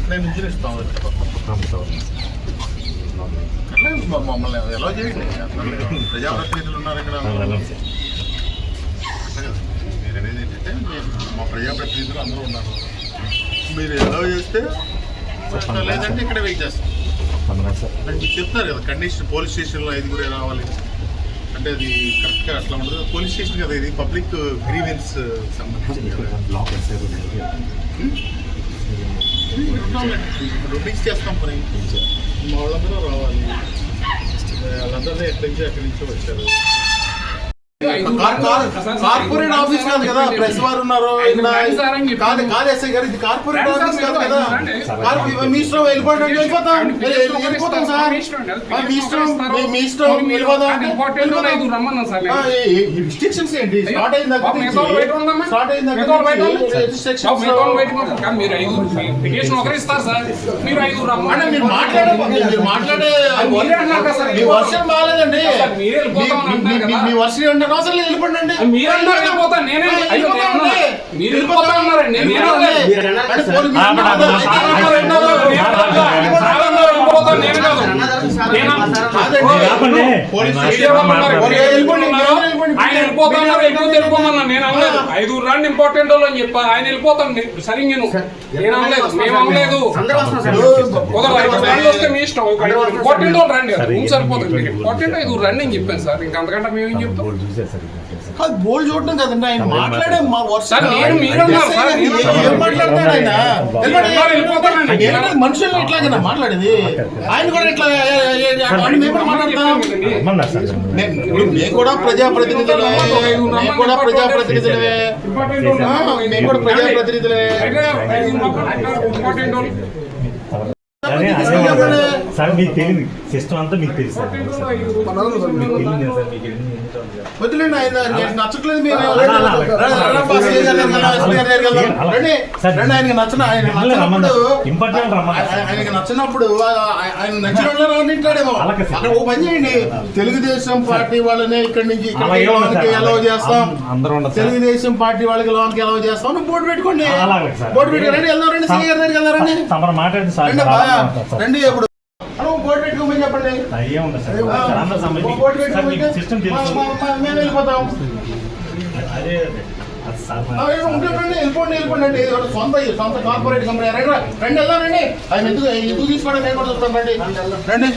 ఇక్కడ నుంచి ఇస్తాం మమ్మల్ని ఎలా చేయండి. ప్రజాప్రతినిధులు ఉన్నారు ఇక్కడ. మీరు అనేది ఏంటంటే మా ప్రజాప్రతినిధులు అందరూ ఉన్నారు. మీరు ఎలా చేస్తే లేదంటే ఇక్కడ వెయిట్ చేస్తాం. మీకు చెప్తున్నారు కదా కండిషన్ పోలీస్ స్టేషన్లో 5 రావాలి అంటే అది కరెక్ట్గా అట్లా ఉండదు. పోలీస్ స్టేషన్ కదా, ఇది పబ్లిక్ గ్రీవెన్స్ సంబంధించి రొటీన్స్ చేస్తాం. మరి మా వాళ్ళందరూ రావాలి. వాళ్ళందరినీ ఎక్కడి నుంచో వచ్చారు. కార్పొరేట్ ఆఫీస్ కాదు కదా, ప్రెస్ వారు ఉన్నారు కాదు ఎస్ఐ గారు, ఇది కార్పొరేట్ ఆఫీస్ కాదు కదా. మీ ఇష్టం వెళ్ళిపోతాం సార్, మీ ఇష్టం వెళ్ళిపోతాం. రిస్ట్రిక్షన్స్ ఏంటి? స్టార్ట్ అయిందా మీరు మాట్లాడే వర్షం బాగాలేదండి. మీ వర్షం అవసరం లేదు, వెళ్ళిపోండి. మీరు వెళ్ళిపోతాను నేనే మీరు వెళ్ళిపోతా ఉన్నారండి. ఆయన వెళ్ళిపోతున్నారు, వెళ్ళిపోమన్నా నేను అనలేదు. 5 రండి ఇంపార్టెంట్ వాళ్ళు అని చెప్పా. ఆయన వెళ్ళిపోతాం సరిగ్గా నేను అనలేదు, మేము అనలేదు. 5 రండి వస్తే మీ ఇష్టం. ఇంపార్టెంట్ వాళ్ళు రండి, సరిపోతుంది. మీరు ఇంపార్టెంట్ 5 రండి అని చెప్పాను సార్. ఇంకంతకంటే మేమేం చెప్తాం? బోల్ చూడటం కదండి ఆయన మాట్లాడే. మనుషులు ఇట్లాగే మాట్లాడేది. ఆయన కూడా ఇట్లా మేము మాట్లాడతాం. మేము కూడా ప్రజాప్రతినిధులే. సార్ మీకు తెలియదు సిస్టమ్ అంతా మీకు తెలుసు సార్. వదిలేండి, ఆయన నచ్చట్లేదు. ఆయనకి నచ్చినప్పుడు ఆయన నచ్చిన రానింటాడేమో. అక్కడ ఓ పని చేయండి, తెలుగుదేశం పార్టీ వాళ్ళనే ఇక్కడి నుంచి ఎలా చేస్తాం, తెలుగుదేశం పార్టీ వాళ్ళకి లోన్కి ఎలా చేస్తాం బోర్డు పెట్టుకోండి. బోర్డు పెట్టుకోండి, వెళ్దాం రండి. సీఏ గారి దగ్గరికి వెళ్దారండి. రండి ఇప్పుడు బోర్డు పెట్టుకోమని చెప్పండి. మేము వెళ్ళిపోతాం. వెళ్ళిపోండి అండి. సొంత కార్పొరేట్ కంపెనీ రండి వెళ్దాం రండి. ఆయన ఎందుకు తీసుకోవడం నేను కూడా చూస్తాను. రండి.